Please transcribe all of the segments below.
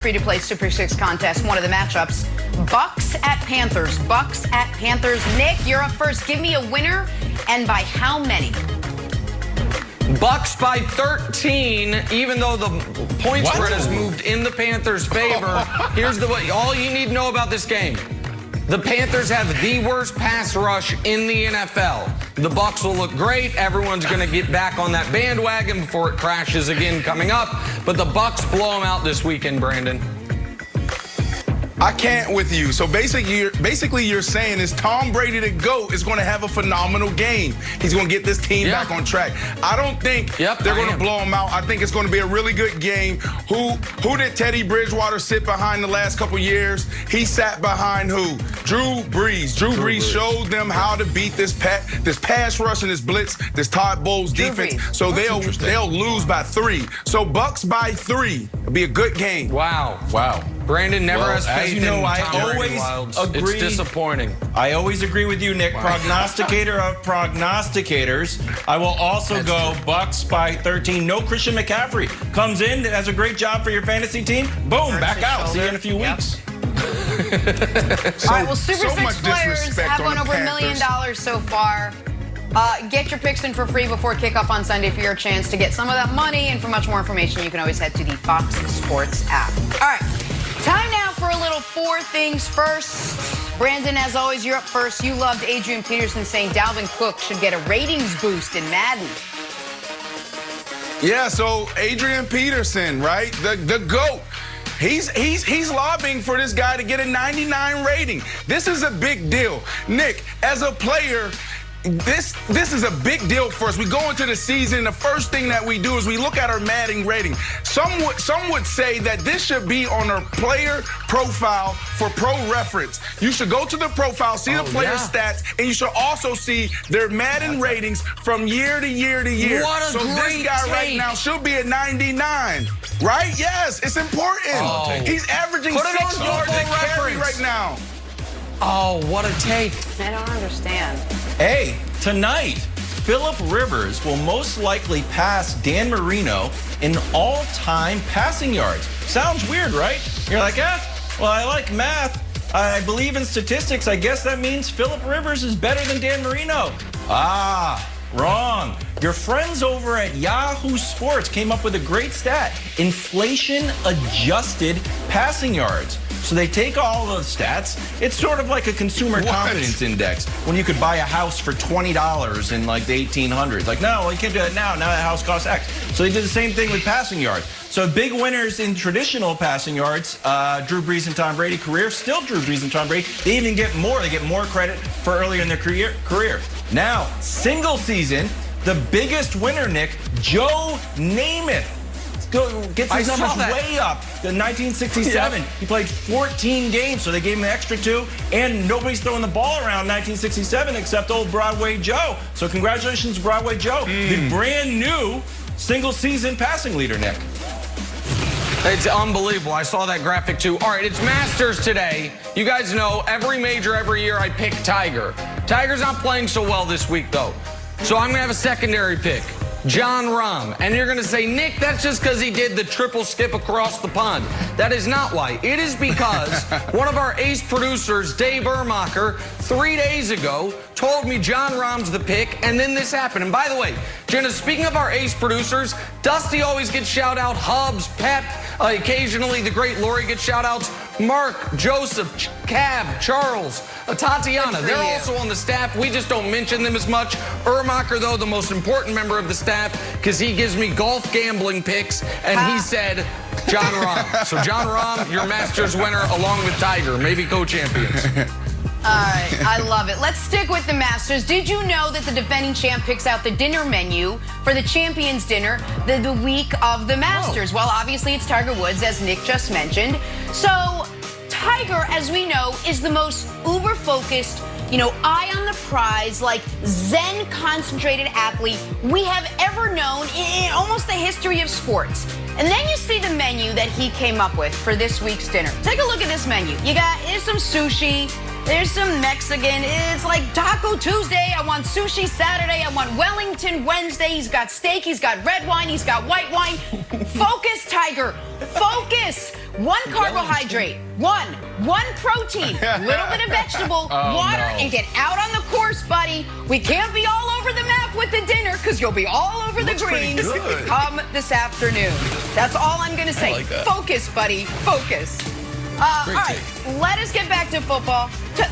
Free to play Super 6 contest, one of the matchups. Bucks at Panthers. Bucks at Panthers. Nick, you're up first. Give me a winner, and by how many? Bucks by 13, even though the point spread has moved in the Panthers' favor. Here's all you need to know about this game. The Panthers have the worst pass rush in the NFL. The Bucks will look great. Everyone's going to get back on that bandwagon before it crashes again coming up. But the Bucks blow them out this weekend, Brandon. I can't with you. So basically you're saying is Tom Brady, the GOAT, is going to have a phenomenal game. He's going to get this team back on track. I don't think they're going to blow him out. I think it's going to be a really good game. Who did Teddy Bridgewater sit behind the last couple years? He sat behind who? Drew Brees. Drew Brees showed them how to beat this pass rush and this blitz, this Todd Bowles defense. So they'll lose by 3. So Bucks by 3. It'll be a good game. Wow. Brandon never has faith in Tom Brady. It's disappointing. I always agree with you, Nick. Prognosticator of prognosticators. I will also go Bucks by 13. No Christian McCaffrey. Comes in, does a great job for your fantasy team. Boom, back out. See you in a few weeks. All right, well, Super 6 players have won over $1 million so far. Get your picks in for free before kickoff on Sunday for your chance to get some of that money. And for much more information, you can always head to the Fox Sports app. All right, time now for a little 4 things first. Brandon, as always, you're up first. You loved Adrian Peterson saying Dalvin Cook should get a ratings boost in Madden. Yeah, so Adrian Peterson, right? The GOAT. He's lobbying for this guy to get a 99 rating. This is a big deal. Nick, as a player, this is a big deal for us. We go into the season, the first thing that we do is we look at our Madden rating. Some would say that this should be on our player profile for pro reference. You should go to the profile, see the player stats, and you should also see their Madden ratings from year to year to year. What a this guy right now should be at 99. Right? Yes, it's important. He's averaging 6 yards a carry right now. Oh, what a take. I don't understand. Hey, tonight, Phillip Rivers will most likely pass Dan Marino in all-time passing yards. Sounds weird, right? You're like, well, I like math. I believe in statistics. I guess that means Phillip Rivers is better than Dan Marino. Wrong. Your friends over at Yahoo Sports came up with a great stat. Inflation-adjusted passing yards. So they take all those stats. It's sort of like a consumer confidence index when you could buy a house for $20 in like the 1800s. Like, no, you can't do that now. Now that house costs X. So they did the same thing with passing yards. So big winners in traditional passing yards, Drew Brees and Tom Brady career, still Drew Brees and Tom Brady. They even get more. They get more credit for earlier in their career. Now, single season, the biggest winner, Nick, Joe Namath. Gets his numbers way up. In 1967, he played 14 games, so they gave him an extra 2, and nobody's throwing the ball around 1967 except old Broadway Joe. So congratulations, Broadway Joe, the brand new single-season passing leader, Nick. It's unbelievable. I saw that graphic, too. All right, it's Masters today. You guys know every major, every year, I pick Tiger. Tiger's not playing so well this week, though. So I'm going to have a secondary pick. Jon Rahm. And you're going to say, Nick, that's just because he did the triple skip across the pond. That is not why. It is because one of our ace producers, Dave Ermacher, 3 days ago told me Jon Rahm's the pick, and then this happened. And by the way, Jenna, speaking of our ace producers, Dusty always gets shout-out, Hubs, Pep, occasionally the great Lori gets shout-outs, Mark, Joseph, Cab, Charles, Tatiana, they're also on the staff. We just don't mention them as much. Ermacher, though, the most important member of the staff, because he gives me golf gambling picks, and he said Jon Rahm. So Jon Rahm, your Masters winner, along with Tiger, maybe co-champions. All right, I love it. Let's stick with the Masters. Did you know that the defending champ picks out the dinner menu for the Champions Dinner the week of the Masters? Well, obviously it's Tiger Woods, as Nick just mentioned. So Tiger, as we know, is the most uber-focused, eye on the prize, like Zen-concentrated athlete we have ever known in almost the history of sports. And then you see the menu that he came up with for this week's dinner. Take a look at this menu. Here's some sushi. There's some Mexican. It's like Taco Tuesday. I want sushi Saturday. I want Wellington Wednesday. He's got steak. He's got red wine. He's got white wine. Focus, Tiger. Focus. One carbohydrate. One protein. A little bit of vegetable, water, and get out on the course, buddy. We can't be all over the map with the dinner because you'll be all over the greens come this afternoon. That's all I'm going to say. Like that. Focus, buddy. Focus. All right, let us get back to football.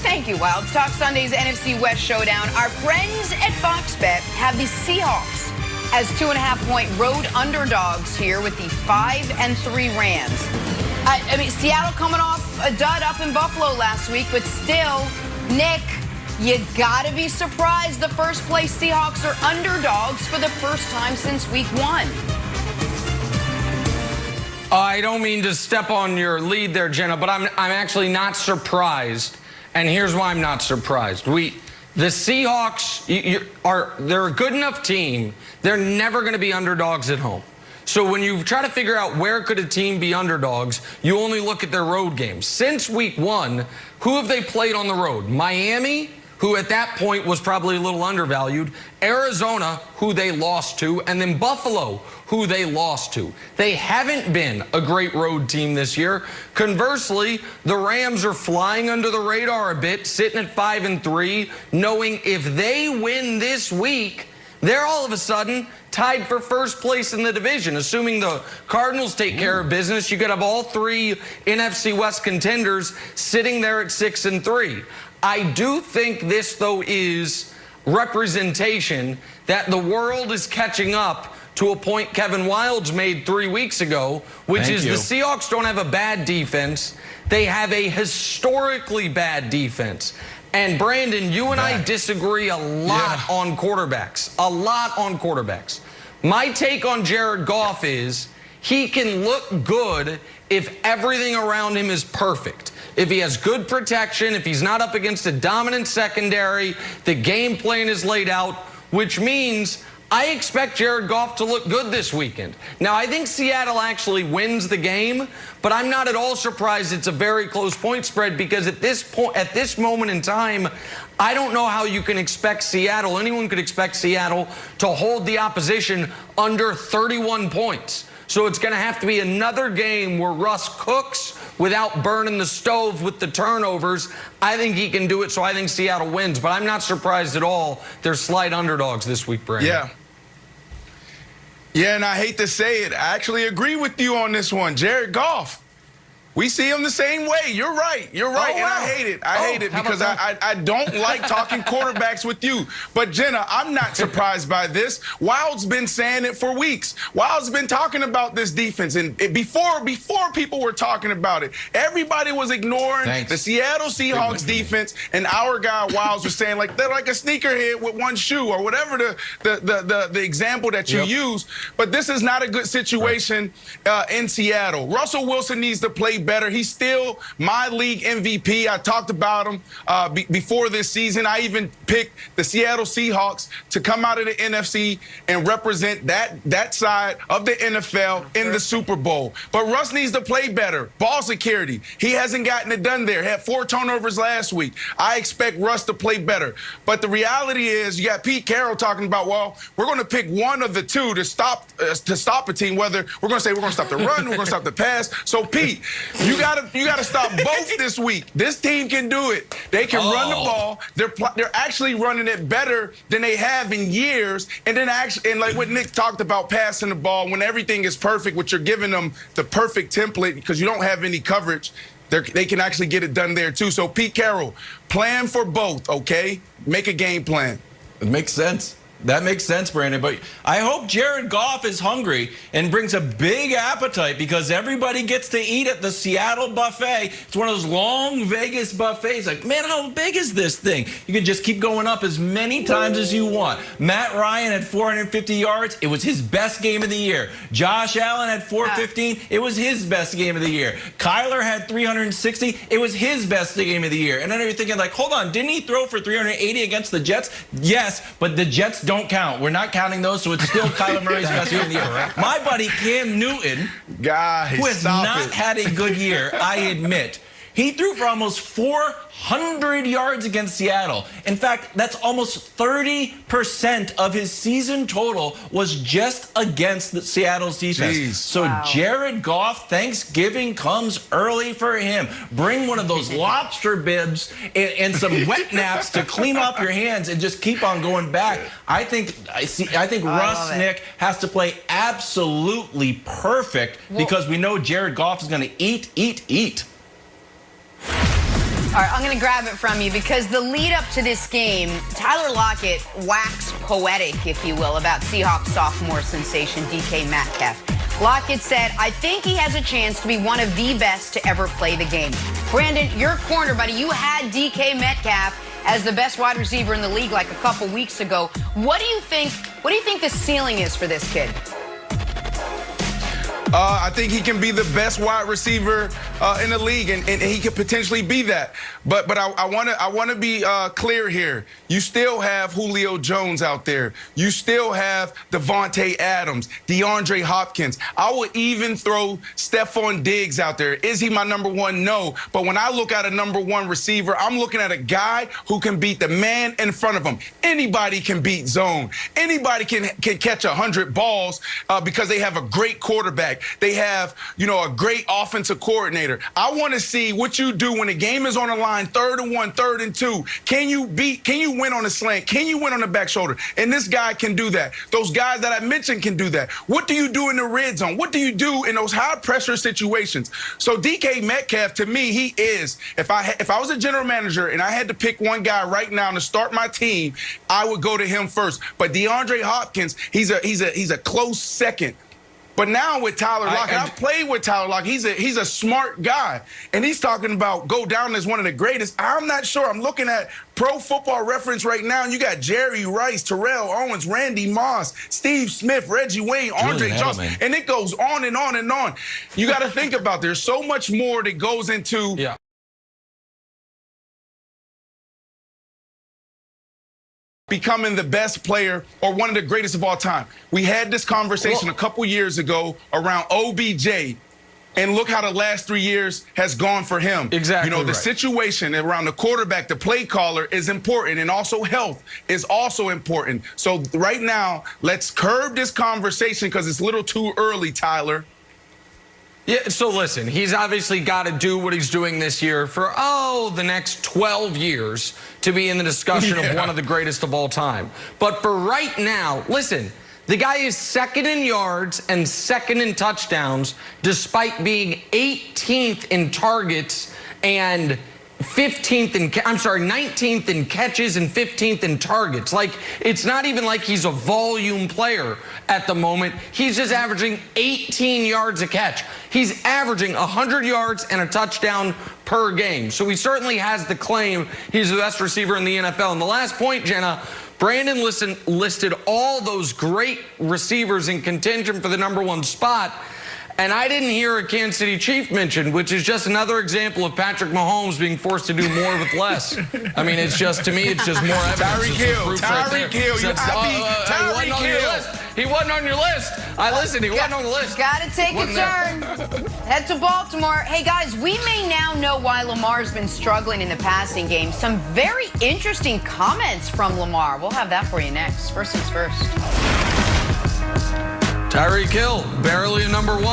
Thank you, Wilds. Talk Sunday's NFC West Showdown. Our friends at Fox Bet have the Seahawks as 2.5-point road underdogs here with the 5-3 Rams. I mean, Seattle coming off a dud up in Buffalo last week, but still, Nick, you gotta be surprised the first place Seahawks are underdogs for the first time since week 1. I don't mean to step on your lead there, Jenna, but I'm actually not surprised, and here's why I'm not surprised. The Seahawks they're a good enough team. They're never going to be underdogs at home. So when you try to figure out where could a team be underdogs, you only look at their road games. Since week 1, who have they played on the road? Miami, who at that point was probably a little undervalued, Arizona, who they lost to, and then Buffalo, who they lost to. They haven't been a great road team this year. Conversely, the Rams are flying under the radar a bit, sitting at 5-3, knowing if they win this week, they're all of a sudden tied for first place in the division. Assuming the Cardinals take care of business, you could have all 3 NFC West contenders sitting there at 6-3. I do think this, though, is representation that the world is catching up to a point Kevin Wildes made 3 weeks ago, which is the Seahawks don't have a bad defense. They have a historically bad defense. And, Brandon, you and I disagree a lot on quarterbacks. A lot on quarterbacks. My take on Jared Goff is he can look good if everything around him is perfect. If he has good protection, if he's not up against a dominant secondary, the game plan is laid out, which means I expect Jared Goff to look good this weekend. Now, I think Seattle actually wins the game, but I'm not at all surprised it's a very close point spread because at this moment in time, I don't know how you can expect Seattle, anyone could expect Seattle to hold the opposition under 31 points. So it's going to have to be another game where Russ cooks without burning the stove with the turnovers. I think he can do it, so I think Seattle wins. But I'm not surprised at all. They're slight underdogs this week, Brandon. Yeah, and I hate to say it, I actually agree with you on this one. Jared Goff, we see him the same way. You're right. You're right. And I hate it. I hate it because I don't like talking quarterbacks with you. But, Jenna, I'm not surprised by this. Wild's been saying it for weeks. Wild's been talking about this defense. And before people were talking about it, everybody was ignoring the Seattle Seahawks defense. And our guy Wilds was saying, like, they're like a sneakerhead with one shoe or whatever the example that you use. But this is not a good situation in Seattle. Russell Wilson needs to play better. He's still my league MVP. I talked about him before this season. I even picked the Seattle Seahawks to come out of the NFC and represent that side of the NFL in the Super Bowl. But Russ needs to play better. Ball security. He hasn't gotten it done there. Had 4 turnovers last week. I expect Russ to play better. But the reality is you got Pete Carroll talking about, well, we're going to pick one of the two to stop a team, whether we're going to say we're going to stop the run, we're going to stop the pass. So, Pete, you gotta stop both this week. This team can do it. They can run the ball. They're actually running it better than they have in years. And then like what Nick talked about, passing the ball when everything is perfect, which you're giving them the perfect template because you don't have any coverage. They can actually get it done there too. So Pete Carroll, plan for both. Okay, make a game plan. It makes sense. That makes sense, Brandon. But I hope Jared Goff is hungry and brings a big appetite because everybody gets to eat at the Seattle buffet. It's one of those long Vegas buffets. Like, man, how big is this thing? You can just keep going up as many times as you want. Matt Ryan had 450 yards. It was his best game of the year. Josh Allen had 415. It was his best game of the year. Kyler had 360. It was his best game of the year. And then you're thinking, like, hold on, didn't he throw for 380 against the Jets? Yes, but the Jets don't count. We're not counting those, so it's still Kyler Murray's best game of the year. My buddy Cam Newton, who has not had a good year, I admit, He threw for almost 400 yards against Seattle. In fact, that's almost 30% of his season total was just against the Seattle's defense. Jeez. So wow. Jared Goff, Thanksgiving comes early for him. Bring one of those lobster bibs and some wet naps to clean off your hands and just keep on going back. I think Russ Nick has to play absolutely perfect because we know Jared Goff is going to eat. All right, I'm going to grab it from you because the lead up to this game, Tyler Lockett waxed poetic, if you will, about Seahawks sophomore sensation DK Metcalf. Lockett said, I think he has a chance to be one of the best to ever play the game. Brandon, your corner, buddy, you had DK Metcalf as the best wide receiver in the league like a couple weeks ago. What do you think the ceiling is for this kid? I think he can be the best wide receiver in the league, and he could potentially be that. But I want to be clear here. You still have Julio Jones out there. You still have Devontae Adams, DeAndre Hopkins. I will even throw Stephon Diggs out there. Is he my number one? No. But when I look at a number one receiver, I'm looking at a guy who can beat the man in front of him. Anybody can beat zone. Anybody can catch 100 balls because they have a great quarterback. They have, a great offensive coordinator. I want to see what you do when the game is on the line, 3rd and 1, 3rd and 2. Can you win on a slant? Can you win on the back shoulder? And this guy can do that. Those guys that I mentioned can do that. What do you do in the red zone? What do you do in those high pressure situations? So DK Metcalf, to me, he is, if I was a general manager and I had to pick one guy right now to start my team, I would go to him first. But DeAndre Hopkins, he's a close second. But now with Tyler Lockett, I played with Tyler Lockett. He's a smart guy. And he's talking about go down as one of the greatest. I'm not sure. I'm looking at Pro Football Reference right now, and you got Jerry Rice, Terrell Owens, Randy Moss, Steve Smith, Reggie Wayne, Andre Johnson. And it goes on and on and on. You got to think about there's so much more that goes into becoming the best player or one of the greatest of all time. We had this conversation a couple years ago around OBJ, and look how the last 3 years has gone for him. Exactly. The situation around the quarterback, the play caller is important, and also health is also important. So right now, let's curb this conversation because it's a little too early, Tyler. Yeah, so listen, he's obviously got to do what he's doing this year for, the next 12 years to be in the discussion of one of the greatest of all time. But for right now, listen, the guy is second in yards and second in touchdowns despite being 18th in targets and 19th in catches and 15th in targets. Like, it's not even like he's a volume player at the moment. He's just averaging 18 yards a catch. He's averaging 100 yards and a touchdown per game. So he certainly has the claim he's the best receiver in the NFL. And the last point, Jenna, Brandon listed all those great receivers in contention for the number one spot. And I didn't hear a Kansas City Chief mentioned, which is just another example of Patrick Mahomes being forced to do more with less. I mean, it's just, to me, it's just more evidence. Tyreek Hill. He wasn't on your list. He wasn't on the list. Got to take a turn. Head to Baltimore. Hey, guys, we may now know why Lamar's been struggling in the passing game. Some very interesting comments from Lamar. We'll have that for you next. First things first. Tyreek Hill, barely a number one.